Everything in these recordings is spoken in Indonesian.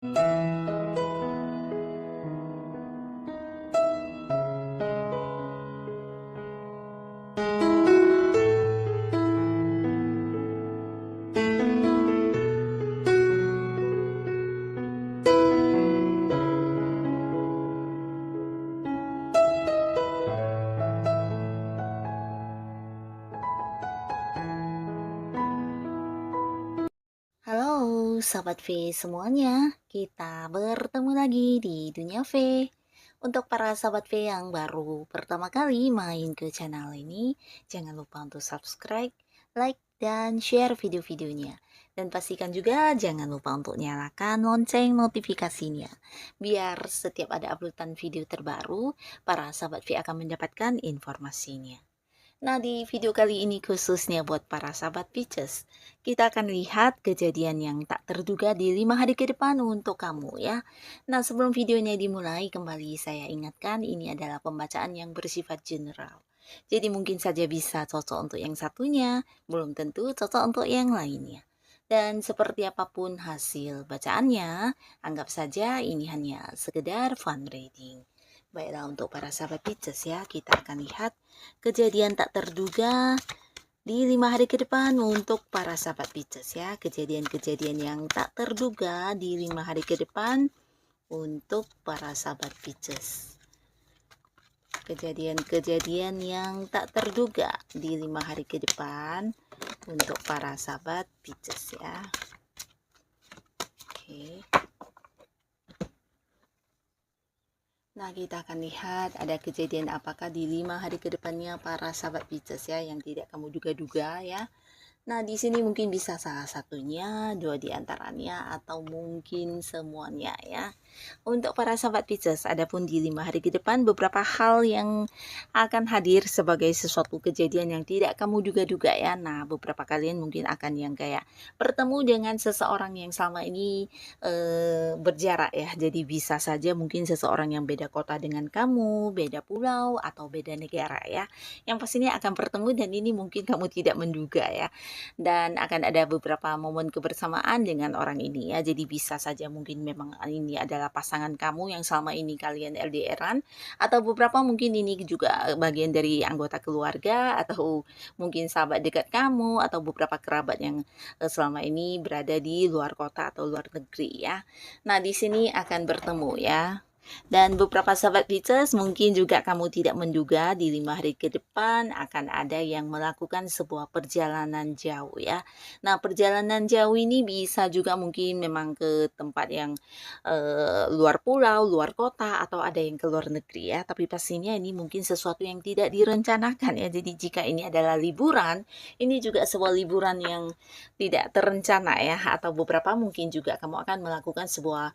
Halo Sobat V semuanya, kita bertemu lagi di Dunia V. Untuk para Sobat V yang baru pertama kali main ke channel ini, jangan lupa untuk subscribe, like, dan share video-videonya. Dan pastikan juga jangan lupa untuk nyalakan lonceng notifikasinya. Biar setiap ada uploadan video terbaru, para Sobat V akan mendapatkan informasinya. Nah, di video kali ini khususnya buat para sahabat Pisces, kita akan lihat kejadian yang tak terduga di 5 hari ke depan untuk kamu ya. Nah, sebelum videonya dimulai, kembali saya ingatkan ini adalah pembacaan yang bersifat general. Jadi mungkin saja bisa cocok untuk yang satunya, belum tentu cocok untuk yang lainnya. Dan seperti apapun hasil bacaannya, anggap saja ini hanya sekedar fun reading. Baiklah untuk para sahabat Pisces ya, kita akan lihat kejadian tak terduga di 5 hari ke depan untuk para sahabat Pisces ya. Kejadian-kejadian yang tak terduga di 5 hari ke depan untuk para sahabat Pisces. Kejadian-kejadian yang tak terduga di 5 hari ke depan untuk para sahabat Pisces ya. Oke. Nah, kita akan lihat ada kejadian apakah di 5 hari ke depannya para sahabat Pisces ya yang tidak kamu duga-duga ya. Nah, di sini mungkin bisa salah satunya, dua di antaranya, atau mungkin semuanya ya. Untuk para sahabat Pisces, adapun di 5 hari ke depan beberapa hal yang akan hadir sebagai sesuatu kejadian yang tidak kamu duga-duga ya. Nah, beberapa kalian mungkin akan yang kayak bertemu dengan seseorang yang selama ini berjarak ya. Jadi bisa saja mungkin seseorang yang beda kota dengan kamu, beda pulau, atau beda negara ya. Yang pastinya akan bertemu dan ini mungkin kamu tidak menduga ya. Dan akan ada beberapa momen kebersamaan dengan orang ini ya. Jadi bisa saja mungkin memang ini adalah pasangan kamu yang selama ini kalian LDRan, atau beberapa mungkin ini juga bagian dari anggota keluarga, atau mungkin sahabat dekat kamu, atau beberapa kerabat yang selama ini berada di luar kota atau luar negeri ya. Nah, di sini akan bertemu ya. Dan beberapa sahabat Pisces mungkin juga kamu tidak menduga di 5 hari ke depan akan ada yang melakukan sebuah perjalanan jauh ya. Nah, perjalanan jauh ini bisa juga mungkin memang ke tempat yang luar pulau, luar kota, atau ada yang ke luar negeri ya. Tapi pastinya ini mungkin sesuatu yang tidak direncanakan ya. Jadi jika ini adalah liburan, ini juga sebuah liburan yang tidak terencana ya. Atau beberapa mungkin juga kamu akan melakukan sebuah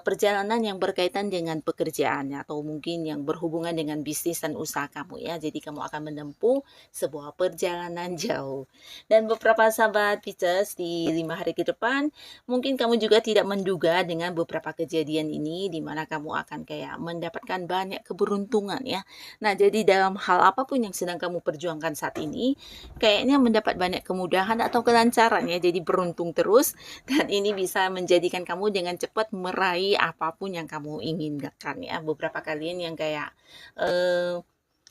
perjalanan yang berkaitan dengan pekerjaan atau mungkin yang berhubungan dengan bisnis dan usaha kamu ya. Jadi kamu akan menempuh sebuah perjalanan jauh. Dan beberapa sahabat Pisces di 5 hari ke depan, mungkin kamu juga tidak menduga dengan beberapa kejadian ini di mana kamu akan kayak mendapatkan banyak keberuntungan ya. Nah, jadi dalam hal apapun yang sedang kamu perjuangkan saat ini, kayaknya mendapat banyak kemudahan atau kelancaran ya. Jadi beruntung terus dan ini bisa menjadikan kamu dengan cepat meraih apapun yang kamu inginkan ya. Beberapa kalian yang kayak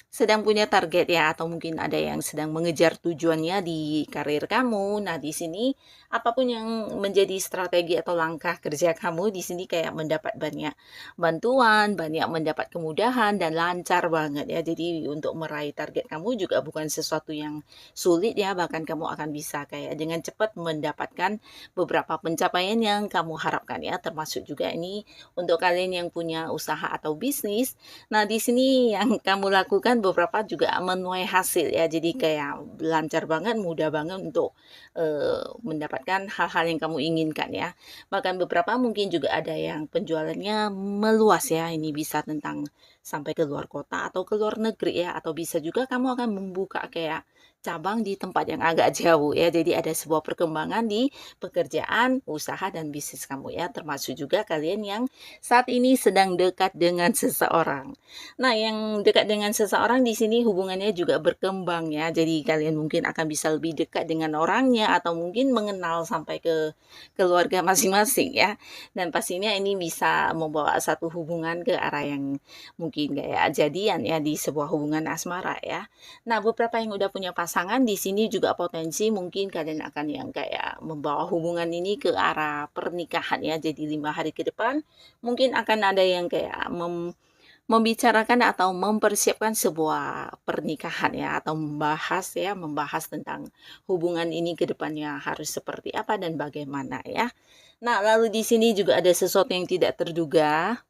sedang punya target ya, atau mungkin ada yang sedang mengejar tujuannya di karir kamu. Nah, di sini apapun yang menjadi strategi atau langkah kerja kamu di sini kayak mendapat banyak bantuan, banyak mendapat kemudahan dan lancar banget ya. Jadi untuk meraih target kamu juga bukan sesuatu yang sulit ya, bahkan kamu akan bisa kayak dengan cepat mendapatkan beberapa pencapaian yang kamu harapkan ya, termasuk juga ini untuk kalian yang punya usaha atau bisnis. Nah, di sini yang kamu lakukan beberapa juga menuai hasil ya. Jadi kayak lancar banget, mudah banget untuk mendapatkan hal-hal yang kamu inginkan ya. Bahkan beberapa mungkin juga ada yang penjualannya meluas ya. Ini bisa tentang sampai ke luar kota atau ke luar negeri ya. Atau bisa juga kamu akan membuka kayak cabang di tempat yang agak jauh ya. Jadi ada sebuah perkembangan di pekerjaan, usaha, dan bisnis kamu ya. Termasuk juga kalian yang saat ini sedang dekat dengan seseorang. Nah, yang dekat dengan seseorang di sini hubungannya juga berkembang ya. Jadi kalian mungkin akan bisa lebih dekat dengan orangnya atau mungkin mengenal sampai ke keluarga masing-masing ya. Dan pastinya ini bisa membawa satu hubungan ke arah yang mungkin kayak jadian ya di sebuah hubungan asmara ya. Nah, beberapa yang udah punya pasangan di sini juga potensi mungkin kalian akan yang kayak membawa hubungan ini ke arah pernikahan ya. Jadi 5 hari ke depan mungkin akan ada yang kayak membicarakan atau mempersiapkan sebuah pernikahan ya atau membahas tentang hubungan ini ke depannya harus seperti apa dan bagaimana ya. Nah, lalu di sini juga ada sesuatu yang tidak terduga.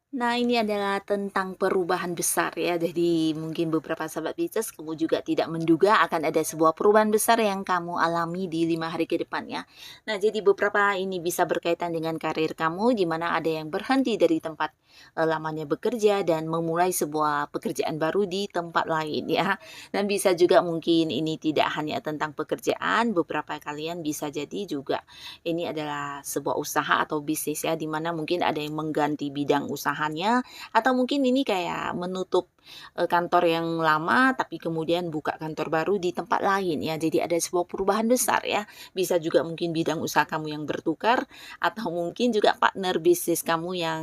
Nah, ini adalah tentang perubahan besar ya. Jadi mungkin beberapa sahabat Pisces kamu juga tidak menduga akan ada sebuah perubahan besar yang kamu alami di 5 hari ke depan ya. Nah, jadi beberapa ini bisa berkaitan dengan karir kamu di mana ada yang berhenti dari tempat lamanya bekerja dan memulai sebuah pekerjaan baru di tempat lain ya. Dan bisa juga mungkin ini tidak hanya tentang pekerjaan, beberapa kalian bisa jadi juga ini adalah sebuah usaha atau bisnis ya, di mana mungkin ada yang mengganti bidang usahanya atau mungkin ini kayak menutup kantor yang lama tapi kemudian buka kantor baru di tempat lain ya. Jadi ada sebuah perubahan besar ya. Bisa juga mungkin bidang usaha kamu yang bertukar atau mungkin juga partner bisnis kamu yang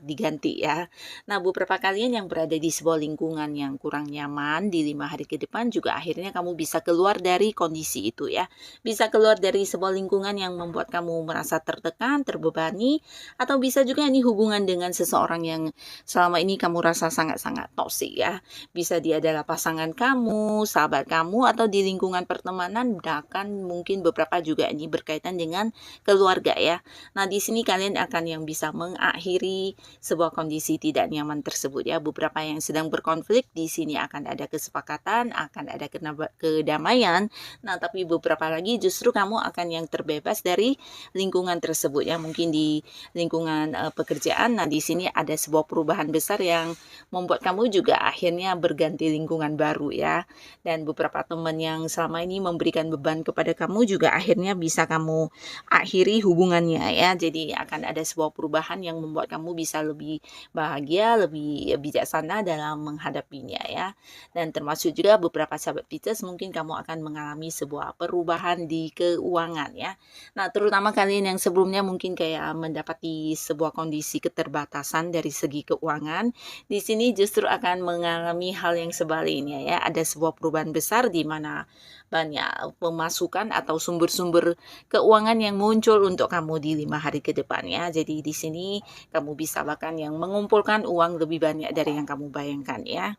diganti ya. Nah, beberapa kalian yang berada di sebuah lingkungan yang kurang nyaman di 5 hari ke depan juga akhirnya kamu bisa keluar dari kondisi itu ya. Bisa keluar dari sebuah lingkungan yang membuat kamu merasa tertekan, terbebani, atau bisa juga ini hubungan dengan seseorang yang selama ini kamu rasa sangat-sangat toksik ya. Bisa dia adalah pasangan kamu, sahabat kamu, atau di lingkungan pertemanan, bahkan mungkin beberapa juga ini berkaitan dengan keluarga ya. Nah, di sini kalian akan yang bisa mengakhiri sebuah kondisi tidak nyaman tersebut ya. Beberapa yang sedang berkonflik di sini akan ada kesepakatan, akan ada kedamaian. Nah, tapi beberapa lagi justru kamu akan yang terbebas dari lingkungan tersebut ya. Mungkin di lingkungan pekerjaan. Nah, di sini ada sebuah perubahan besar yang membuat kamu juga akhirnya berganti lingkungan baru ya. Dan beberapa teman yang selama ini memberikan beban kepada kamu juga akhirnya bisa kamu akhiri hubungannya ya. Jadi akan ada sebuah perubahan yang membuat kamu bisa lebih bahagia, lebih bijaksana dalam menghadapinya ya. Dan termasuk juga beberapa sahabat Pisces mungkin kamu akan mengalami sebuah perubahan di keuangan ya. Nah, terutama kalian yang sebelumnya mungkin kayak mendapati sebuah kondisi keterbatasan dari segi keuangan, di sini justru akan mengalami hal yang sebaliknya ya. Ada sebuah perubahan besar di mana banyak pemasukan atau sumber-sumber keuangan yang muncul untuk kamu di 5 hari ke depan ya. Jadi di sini kamu bisa bahkan yang mengumpulkan uang lebih banyak dari yang kamu bayangkan ya.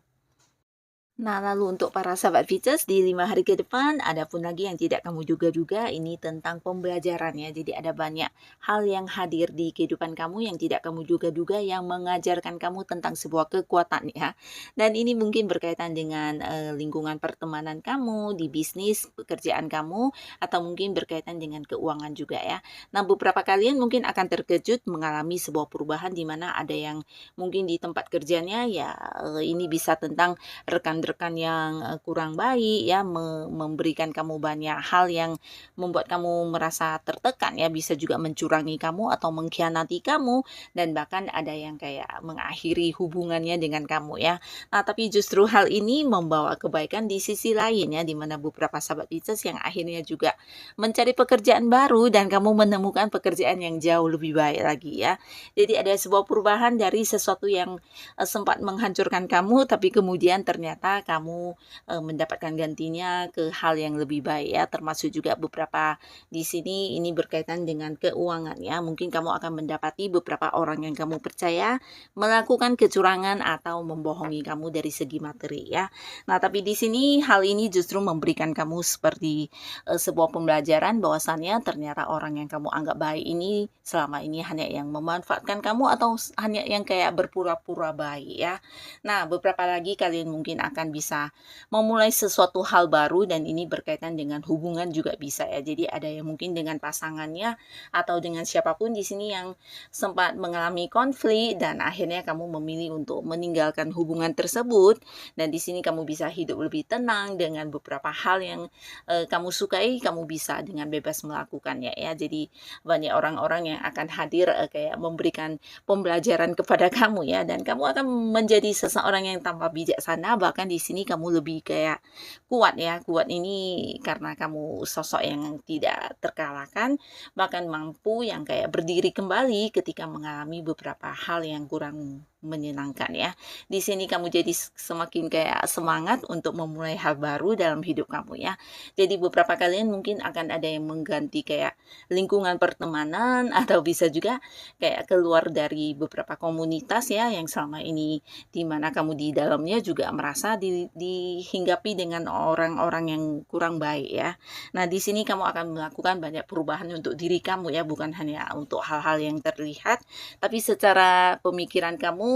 Nah, lalu untuk para sahabat Pisces di 5 hari ke depan, ada pun lagi yang tidak kamu duga-duga, ini tentang pembelajaran ya. Jadi ada banyak hal yang hadir di kehidupan kamu yang tidak kamu duga-duga yang mengajarkan kamu tentang sebuah kekuatan ya. Dan ini mungkin berkaitan dengan lingkungan pertemanan kamu, di bisnis, pekerjaan kamu, atau mungkin berkaitan dengan keuangan juga ya. Nah, beberapa kalian mungkin akan terkejut mengalami sebuah perubahan di mana ada yang mungkin di tempat kerjanya ya ini bisa tentang rekan-rekan yang kurang baik ya, memberikan kamu banyak hal yang membuat kamu merasa tertekan ya, bisa juga mencurangi kamu atau mengkhianati kamu dan bahkan ada yang kayak mengakhiri hubungannya dengan kamu ya. Nah, tapi justru hal ini membawa kebaikan di sisi lain ya, di mana beberapa sahabat Pisces yang akhirnya juga mencari pekerjaan baru dan kamu menemukan pekerjaan yang jauh lebih baik lagi ya. Jadi ada sebuah perubahan dari sesuatu yang sempat menghancurkan kamu tapi kemudian ternyata kamu mendapatkan gantinya ke hal yang lebih baik ya, termasuk juga beberapa di sini ini berkaitan dengan keuangan ya. Mungkin kamu akan mendapati beberapa orang yang kamu percaya melakukan kecurangan atau membohongi kamu dari segi materi ya. Nah, tapi di sini hal ini justru memberikan kamu seperti sebuah pembelajaran bahwasannya ternyata orang yang kamu anggap baik ini selama ini hanya yang memanfaatkan kamu atau hanya yang kayak berpura-pura baik ya. Nah, beberapa lagi kalian mungkin akan akan bisa memulai sesuatu hal baru, dan ini berkaitan dengan hubungan juga bisa ya. Jadi ada yang mungkin dengan pasangannya atau dengan siapapun di sini yang sempat mengalami konflik dan akhirnya kamu memilih untuk meninggalkan hubungan tersebut, dan di sini kamu bisa hidup lebih tenang dengan beberapa hal yang kamu sukai, kamu bisa dengan bebas melakukannya ya. Jadi banyak orang-orang yang akan hadir kayak memberikan pembelajaran kepada kamu ya, dan kamu akan menjadi seseorang yang tanpa bijaksana, bahkan di sini kamu lebih kayak kuat ya. Kuat ini karena kamu sosok yang tidak terkalahkan, bahkan mampu yang kayak berdiri kembali ketika mengalami beberapa hal yang kurang menyenangkan ya. Di sini kamu jadi semakin kayak semangat untuk memulai hal baru dalam hidup kamu ya. Jadi beberapa kalian mungkin akan ada yang mengganti kayak lingkungan pertemanan, atau bisa juga kayak keluar dari beberapa komunitas ya, yang selama ini di mana kamu di dalamnya juga merasa dihinggapi dengan orang-orang yang kurang baik ya. Nah, di sini kamu akan melakukan banyak perubahan untuk diri kamu ya, bukan hanya untuk hal-hal yang terlihat, tapi secara pemikiran kamu,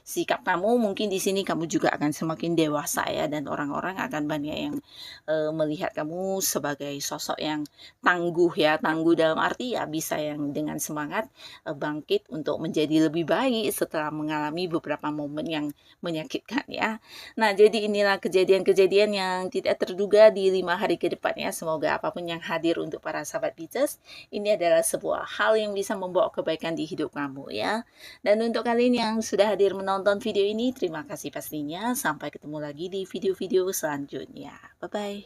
sikap kamu, mungkin di sini kamu juga akan semakin dewasa ya, dan orang-orang akan banyak yang melihat kamu sebagai sosok yang tangguh ya. Tangguh dalam arti ya bisa yang dengan semangat bangkit untuk menjadi lebih baik setelah mengalami beberapa momen yang menyakitkan ya. Nah, jadi inilah kejadian-kejadian yang tidak terduga di 5 hari ke depannya. Semoga apapun yang hadir untuk para sahabat Pisces, ini adalah sebuah hal yang bisa membawa kebaikan di hidup kamu ya. Dan untuk kalian yang sudah hadir menonton video ini, terima kasih pastinya. Sampai ketemu lagi di video-video selanjutnya. Bye-bye.